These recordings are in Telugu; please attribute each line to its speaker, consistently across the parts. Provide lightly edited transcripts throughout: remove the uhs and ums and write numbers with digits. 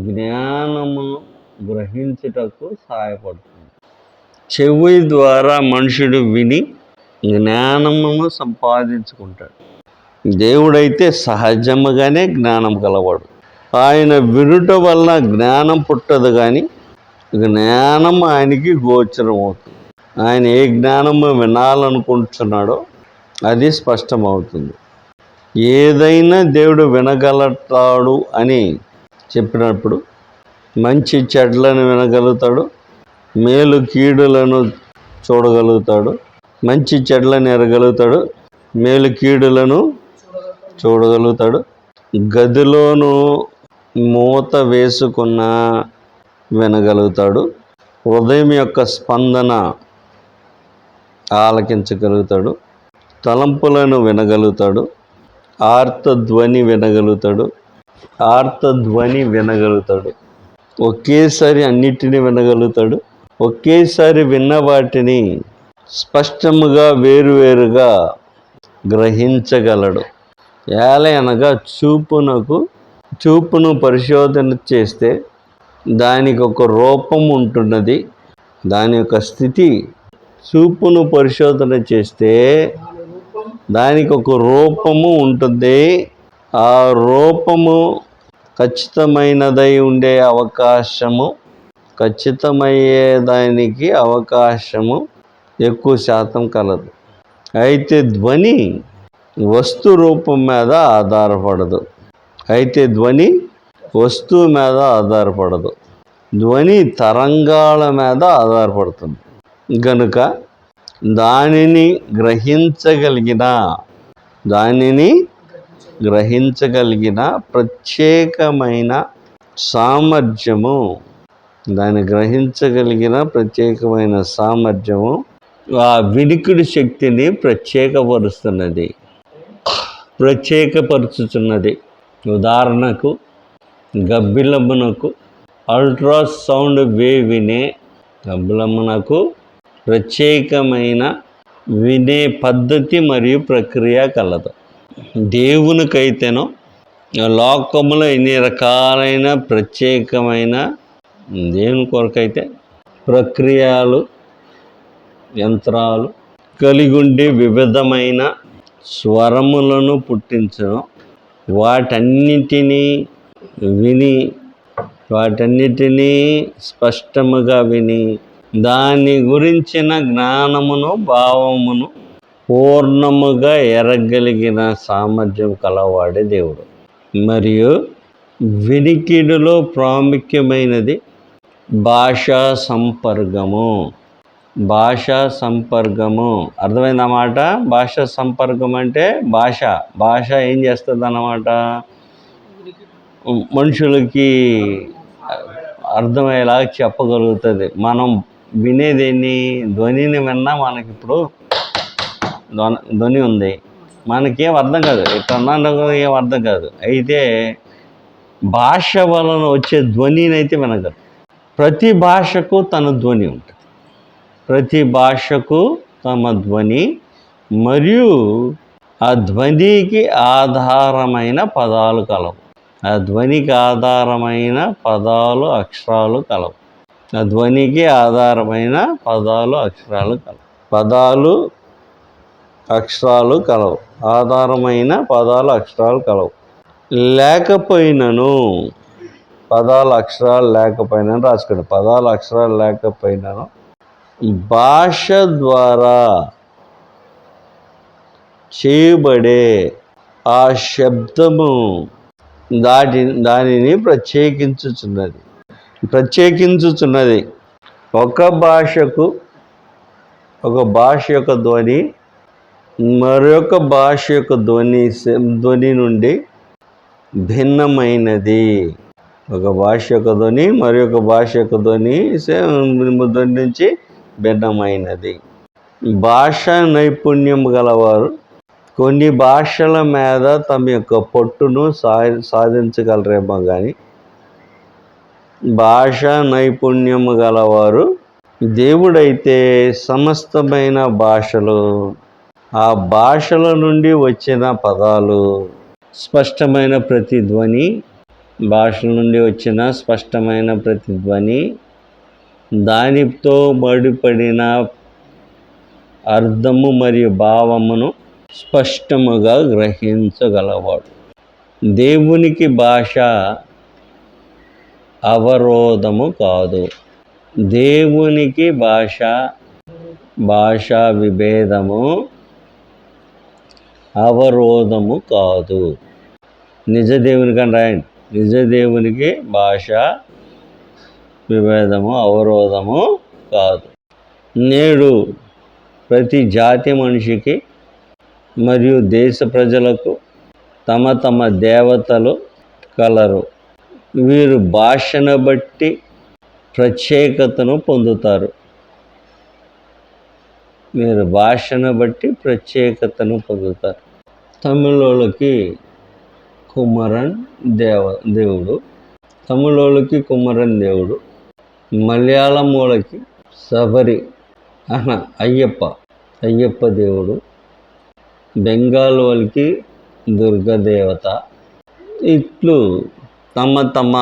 Speaker 1: జ్ఞానమును గ్రహించుటకు సహాయపడుతుంది. చెవి ద్వారా మనుషుడు విని జ్ఞానమును సంపాదించుకుంటాడు. దేవుడైతే సహజముగానే జ్ఞానం కలవాడు. ఆయన వినుట వల్ల జ్ఞానం పుట్టదు, కానీ జ్ఞానం ఆయనకి గోచరం అవుతుంది. ఆయన ఏ జ్ఞానము వినాలనుకుంటున్నాడో అది స్పష్టమవుతుంది. ఏదైనా దేవుడు వినగలుగుతాడు అని చెప్పినప్పుడు మంచి చెడ్లను వినగలుగుతాడు, మేలు కీడులను చూడగలుగుతాడు. మంచి చెడ్లను ఎరగలుగుతాడు, మేలు కీడులను చూడగలుగుతాడు. గదిలోను మూత వేసుకున్న వినగలుగుతాడు. హృదయం యొక్క స్పందన ఆలకించగలుగుతాడు. తలంపులను వినగలుగుతాడు. ఆర్తధ్వని వినగలుగుతాడు. ఒకేసారి అన్నిటినీ వినగలుగుతాడు. ఒకేసారి విన్న వాటిని స్పష్టముగా వేరువేరుగా గ్రహించగలడు. అనగా చూపును పరిశోధన చేస్తే దానికి ఒక రూపం ఉంటున్నది. దాని యొక్క స్థితి చూపును పరిశోధన చేస్తే దానికి ఒక రూపము ఉంటుంది. ఆ రూపము ఖచ్చితమైనదై ఉండే ఖచ్చితమయ్యేదానికి అవకాశము ఎక్కువ శాతం కలదు. అయితే ధ్వని వస్తు రూపం మీద ఆధారపడదు. ధ్వని తరంగాల మీద ఆధారపడుతుంది. గనుక దానిని గ్రహించగలిగిన ప్రత్యేకమైన సామర్థ్యము ఆ వినికిడి శక్తిని ప్రత్యేకపరుచుతున్నది. ఉదాహరణకు గబ్బిలమునకు అల్ట్రాసౌండ్ వేవ్ వినే గబ్బిలమునకు ప్రత్యేకమైన వినే పద్ధతి మరియు ప్రక్రియ కలదు. దేవునికైతేనో లోకములో ఎన్ని రకాలైన ప్రత్యేకమైన దేవుని కొరకైతే ప్రక్రియలు, యంత్రాలు కలిగి ఉండి వివిధమైన స్వరములను పుట్టించను. వాటన్నిటినీ స్పష్టముగా విని దాని గురించిన జ్ఞానమును భావమును పూర్ణముగా ఎరగలిగిన సామర్థ్యం కలవాడే దేవుడు. మరియు వినికిడిలో ప్రాముఖ్యమైనది భాషా సంపర్కము. అర్థమైందన్నమాట. భాషా సంపర్కం అంటే భాష ఏం చేస్తుంది అన్నమాట, మనుషులకి అర్థమయ్యేలాగా చెప్పగలుగుతుంది. మనం వినేదేన్ని ధ్వనిని విన్నా మనకి ఇప్పుడు ధ్వని ఉంది, మనకేం అర్థం కాదు, ఎక్కడన్నా ఏం అర్థం కాదు. అయితే భాష వలన వచ్చే ధ్వనిని అయితే వినగలరు. ప్రతి భాషకు తన ధ్వని ఉంటుంది. మరియు ఆ ధ్వనికి ఆధారమైన పదాలు కలవు. అక్షరాలు కలవు. ఆధారమైన పదాలు అక్షరాలు కలవు. లేకపోయినను భాష ద్వారా చేయబడే ఆ శబ్దము దానిని ప్రత్యేకించుచున్నది. ఒక భాష యొక్క ధ్వని మరొక భాష యొక్క ధ్వని నుండి భిన్నమైనది. ఒక భాష యొక్క ధ్వని మరొక భాష యొక్క ధ్వని నుంచి భిన్నమైనది. భాషా నైపుణ్యం గలవారు కొన్ని భాషల మీద తమ యొక్క పట్టును సాధించగలరేమో కానీ భాషా నైపుణ్యము గలవారు దేవుడైతే సమస్తమైన భాషలు, ఆ భాషల నుండి వచ్చిన పదాలు, స్పష్టమైన ప్రతిధ్వని భాష నుండి వచ్చిన స్పష్టమైన ప్రతిధ్వని దానితో ముడిపడిన అర్థము మరియు భావమును స్పష్టముగా గ్రహించగలవాడు. దేవునికి భాష అవరోధము కాదు. దేవునికి భాషా విభేదము అవరోధము కాదు. నిజ దేవునికి అని రాయండి. నిజ దేవునికి భాష విభేదము అవరోధము కాదు. నేడు ప్రతి జాతి మనిషికి మరియు దేశ ప్రజలకు తమ తమ దేవతలు కలరు. వీరు భాషను బట్టి ప్రత్యేకతను పొందుతారు. తమిళోళ్ళకి కుమరన్ దేవుడు, మలయాళం వాళ్ళకి అయ్యప్ప దేవుడు, బెంగాల్ వాళ్ళకి దుర్గదేవత. ఇట్లు తమ తమ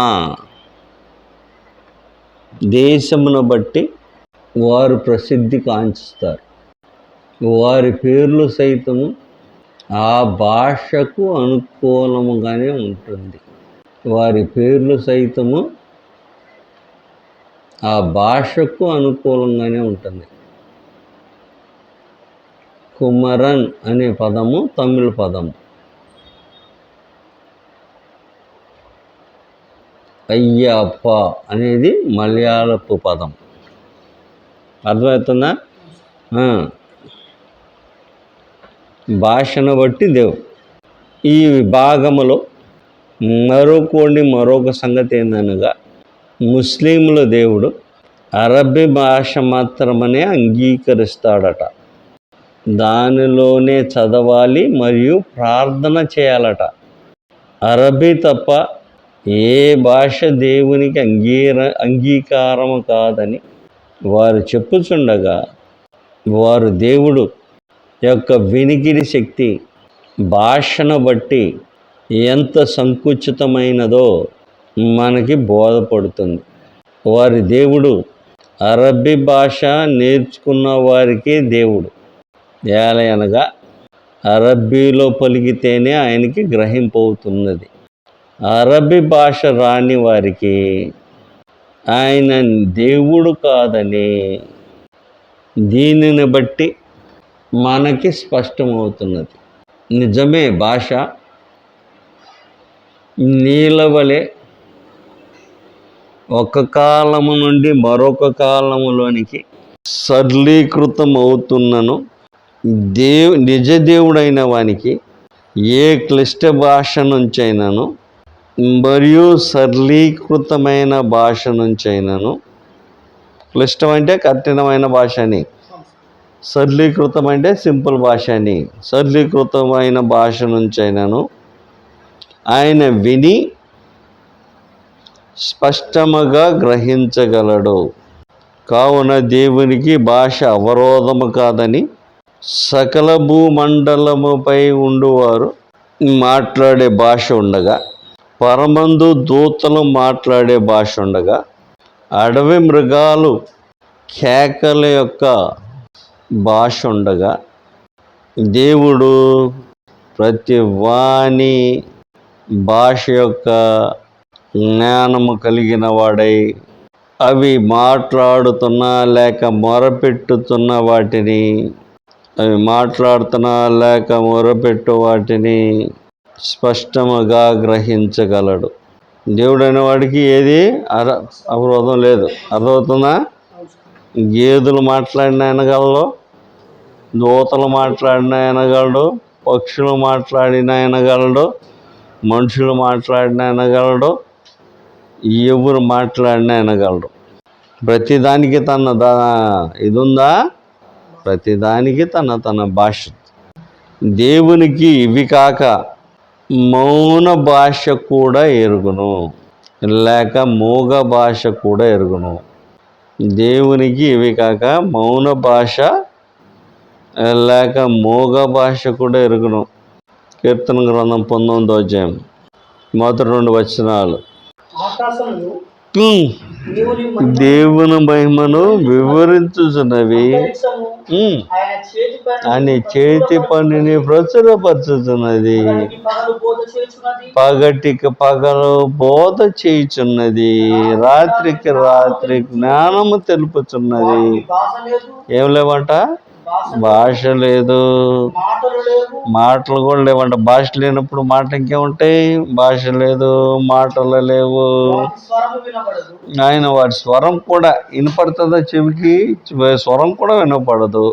Speaker 1: దేశమును బట్టి వారు ప్రసిద్ధి కాంచుతారు. వారి పేర్లు సైతము ఆ భాషకు అనుకూలముగానే ఉంటుంది. కుమరన్ అనే పదము తమిళ పదము. అయ్యప్ప అనేది మలయాళపు పదం. అర్థమవుతుందా? భాషను బట్టి దేవుడు. ఈ విభాగములో మరొక సంగతి ఏందనగా, ముస్లింల దేవుడు అరబ్బీ భాష మాత్రమే అంగీకరిస్తాడట. దానిలోనే చదవాలి మరియు ప్రార్థన చేయాలట. అరబ్బీ తప్ప ఏ భాష దేవునికి అంగీకారము కాదని వారు చెప్పుచుండగా, వారు దేవుడు యొక్క వినికిడి శక్తి భాషను బట్టి ఎంత సంకుచితమైనదో మనకి బోధపడుతుంది. వారి దేవుడు అరబ్బీ భాష నేర్చుకున్న వారికే దేవుడు. ఏలయనగా అరబ్బీలో పలికితేనే ఆయనకి గ్రహింపవుతున్నది. అరబ్బీ భాష రాని వారికి ఆయన దేవుడు కాదని దీనిని బట్టి మనకి స్పష్టమవుతున్నది. నిజమే, భాష నీలవలే ఒక కాలము నుండి మరొక కాలములోనికి సరళీకృతమవుతున్నను నిజ దేవుడైన వానికి ఏ క్లిష్ట భాష నుంచైనాను మరియు సరళీకృతమైన భాష నుంచైనాను, క్లిష్టం అంటే కఠినమైన భాష అని, సరళీకృతం అంటే సింపుల్ భాష అని, సరళీకృతమైన భాష నుంచైనాను ఆయన విని స్పష్టముగా గ్రహించగలడు. కావున దేవునికి భాష అవరోధము కాదని సకల భూమండలముపై ఉండువారు మాట్లాడే భాష ఉండగా, పరమందు దూతలు మాట్లాడే భాష ఉండగా, అడవి మృగాలు కేకల యొక్క భాష ఉండగా, దేవుడు ప్రతి వాని భాష యొక్క జ్ఞానము కలిగిన వాడై అవి మాట్లాడుతున్నా లేక మొరపెట్టుతున్న వాటిని స్పష్టముగా గ్రహించగలడు. దేవుడైన వాడికి ఏది అవరోధం లేదు. అర్థమవుతుందా? గేదెలు మాట్లాడిన వినగలడు, దూతలు మాట్లాడిన వినగలడు, పక్షులు మాట్లాడిన వినగలడు, మనుషులు మాట్లాడిన వినగలడు, ఎవరు మాట్లాడినా వినగలడు. ప్రతిదానికి ఇది ఉందా? ప్రతిదానికి తన భాష. దేవునికి ఇవి కాక మౌన భాష కూడా ఎరుగును, లేక మూగ భాష కూడా ఎరుగును. దేవునికి ఇవి కాక మౌన భాష లేక మూగ భాష కూడా ఎరుగును. కీర్తన గ్రంథం 19వ అధ్యాయం మొదటి 2 వచనాలు.
Speaker 2: ఆకాశములు
Speaker 1: ఉమ్.
Speaker 2: దేవుని మహిమ,
Speaker 1: దేవుని మహిమను వివరించుచున్నవి,
Speaker 2: అంతరిక్షము
Speaker 1: ఆయన చేతి పనిని ప్రచురపరచుచున్నది,
Speaker 2: పగటికి పగలు బోధ చేయుచున్నది,
Speaker 1: పగటికి పగలు బోధ చేయుచున్నది, రాత్రికి రాత్రి జ్ఞానము తెలుపుచున్నది.
Speaker 2: వాటికి భాష లేదు,
Speaker 1: ఏం లేవంట?
Speaker 2: భాష
Speaker 1: భాష లేదు,
Speaker 2: మాటలు లేవు,
Speaker 1: మాటలు కూడా లేవంట. భాష లేనప్పుడు మాట ఇంకేముంటాయి? భాష లేదు, మాటలు లేవు.
Speaker 2: వాటి స్వరము వినబడదు,
Speaker 1: ఆయన వారి స్వరం కూడా వినపడుతుందా? చెవికి స్వరం కూడా వినపడదు.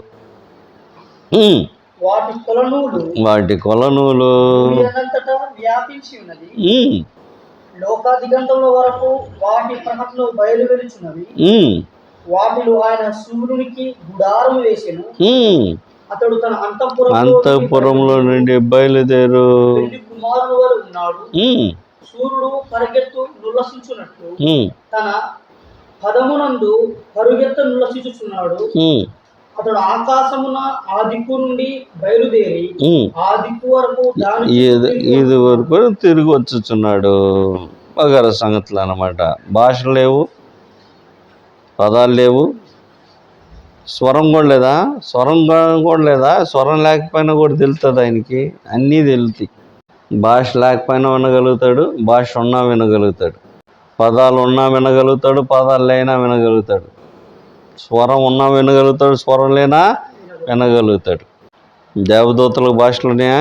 Speaker 2: వాటి కొలనూలు
Speaker 1: వాటి కొలనూలు
Speaker 2: భూమి అనంతటా వ్యాపించి ఉన్నది, లోకాదిగంతముల వరకు వాటి ప్రకటనలు బయలువెలుచున్నవి. వాటిలో ఆయన సూర్యునికి గుడారము వేసెను, అతడు తన
Speaker 1: అంతఃపురంలో నుండి బయలుదేరు.
Speaker 2: కుమారుడు వలె ఉన్నాడు. సూర్యుడు పరిగెత్తు నుల్లసించున్నట్లు తన పదమునందు పరుగెత్త నుల్లసించుచున్నాడు. అతడు ఆకాశమున ఆ దిక్కు నుండి బయలుదేరి ఆ దిక్కు వరకు
Speaker 1: ఇది వరకు తిరిగి వచ్చుచున్నాడు. వగర సంగతులు అన్నమాట. భాష లేవు, పదాలు లేవు, స్వరం కూడా లేదా. స్వరం కూడా లేదా. స్వరం లేకపోయినా కూడా తెలుస్తుంది ఆయనకి, అన్నీ తెలుతాయి. భాష లేకపోయినా వినగలుగుతాడు, భాష ఉన్నా వినగలుగుతాడు, పదాలు ఉన్నా వినగలుగుతాడు, పదాలు లేనా వినగలుగుతాడు, స్వరం ఉన్నా వినగలుగుతాడు, స్వరం లేనా వినగలుగుతాడు. దేవదూతల భాషలునే,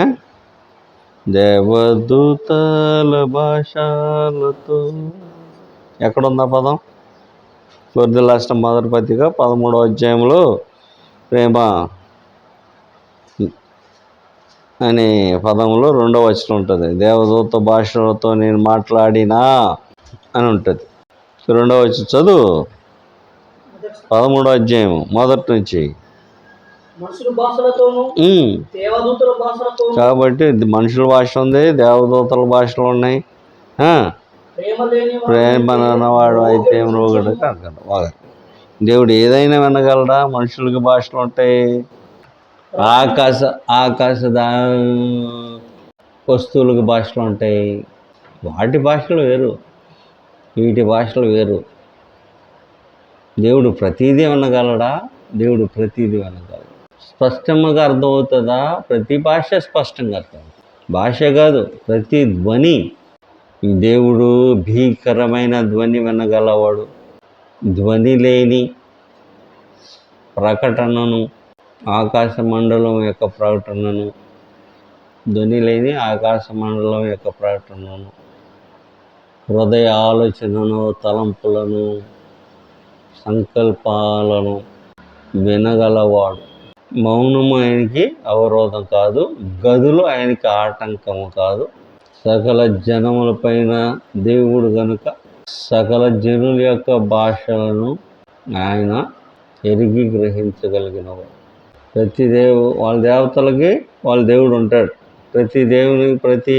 Speaker 1: దేవదూతల భాషలతో ఎక్కడుందా పదం? కొరింథీయుల రాసిన మొదటి పత్రిక 13వ అధ్యాయంలో ప్రేమ అనే పదంలో 2వ వచనం ఉంటుంది. దేవదూత భాషలతో నేను మాట్లాడినా అని ఉంటుంది. 2వ వచనం చదువు. 13వ అధ్యాయం మొదటి నుంచి. కాబట్టి మనుషుల భాష ఉంది, దేవదూతల భాషలు ఉన్నాయి. ప్రేమ అన్నవాడు అయితే దేవుడు ఏదైనా వినగలడా? మనుషులకి భాషలు ఉంటాయి, ఆకాశ వస్తువులకు భాషలు ఉంటాయి. వాటి భాషలు వేరు, వీటి భాషలు వేరు. దేవుడు ప్రతీదీ వినగలడా? దేవుడు ప్రతీదీ వినగలడు. స్పష్టంగా అర్థమవుతుందా? ప్రతి భాష స్పష్టంగా అర్థం. భాష కాదు, ప్రతి ధ్వని. దేవుడు భీకరమైన ధ్వని వినగలవాడు. ధ్వని లేని ప్రకటనను, ఆకాశ మండలం యొక్క ప్రకటనను, ధ్వని లేని ఆకాశ మండలం యొక్క ప్రకటనను, హృదయ ఆలోచనను, తలంపులను, సంకల్పాలను వినగలవాడు. మౌనము ఆయనకి అవరోధం కాదు, గదులు ఆయనకి ఆటంకము కాదు. సకల జనములపైన దేవుడు గనుక సకల జనుల యొక్క భాషలను ఆయన ఎరిగి గ్రహించగలిగినవాడు. ప్రతి వాళ్ళ దేవతలకి వాళ్ళ దేవుడు ఉంటాడు. ప్రతి దేవునికి, ప్రతి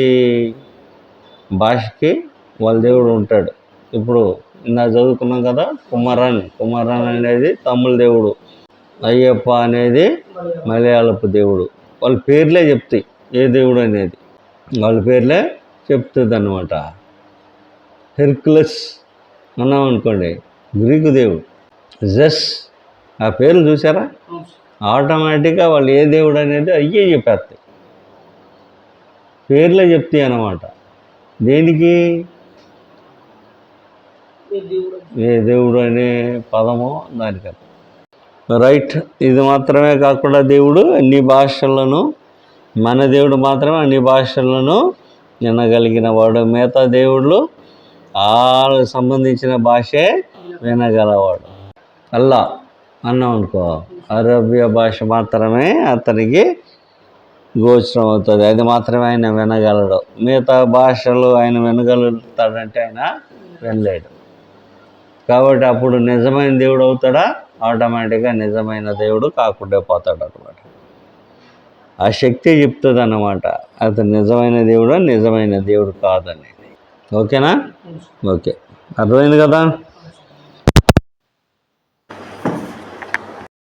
Speaker 1: భాషకి వాళ్ళ దేవుడు ఉంటాడు. ఇప్పుడు ఇందా చదువుకున్నాం కదా, కుమరన్ అనేది తమిళ దేవుడు, అయ్యప్ప అనేది మలయాళపు దేవుడు. వాళ్ళ పేర్లే చెప్తాయి ఏ దేవుడు అనేది, వాళ్ళ పేర్లే చెప్తుంది అన్నమాట. హెర్క్యులస్ అన్నాం అనుకోండి, గ్రీకు దేవుడు. జస్, ఆ పేర్లు చూసారా? ఆటోమేటిక్గా వాళ్ళు ఏ దేవుడు అనేది అయ్యే చెప్పేస్తాయి, పేర్లే చెప్తాయి అన్నమాట. దేనికి? ఏ దేవుడు అనే పదమో దానికి. రైట్. ఇది మాత్రమే కాకుండా దేవుడు అన్ని భాషలను, మన దేవుడు మాత్రమే అన్ని భాషలను వినగలిగిన వాడు. మిగతా దేవుళ్ళు వాళ్ళకి సంబంధించిన భాషే వినగలవాడు. అల్లా అన్నాం అనుకో, అరబ్బియా భాష మాత్రమే అతనికి గోచరం అవుతుంది, అది మాత్రమే ఆయన వినగలడు. మిగతా భాషలు ఆయన వినగలుగుతాడంటే ఆయన వినలేడు. కాబట్టి అప్పుడు నిజమైన దేవుడు అవుతాడా? ఆటోమేటిక్గా నిజమైన దేవుడు కాకుండా పోతాడు అనమాట. ఆ శక్తి చెప్తుంది అన్నమాట అతను నిజమైన దేవుడు, నిజమైన దేవుడు కాదని. ఓకేనా? ఓకే, అర్థమైంది కదా?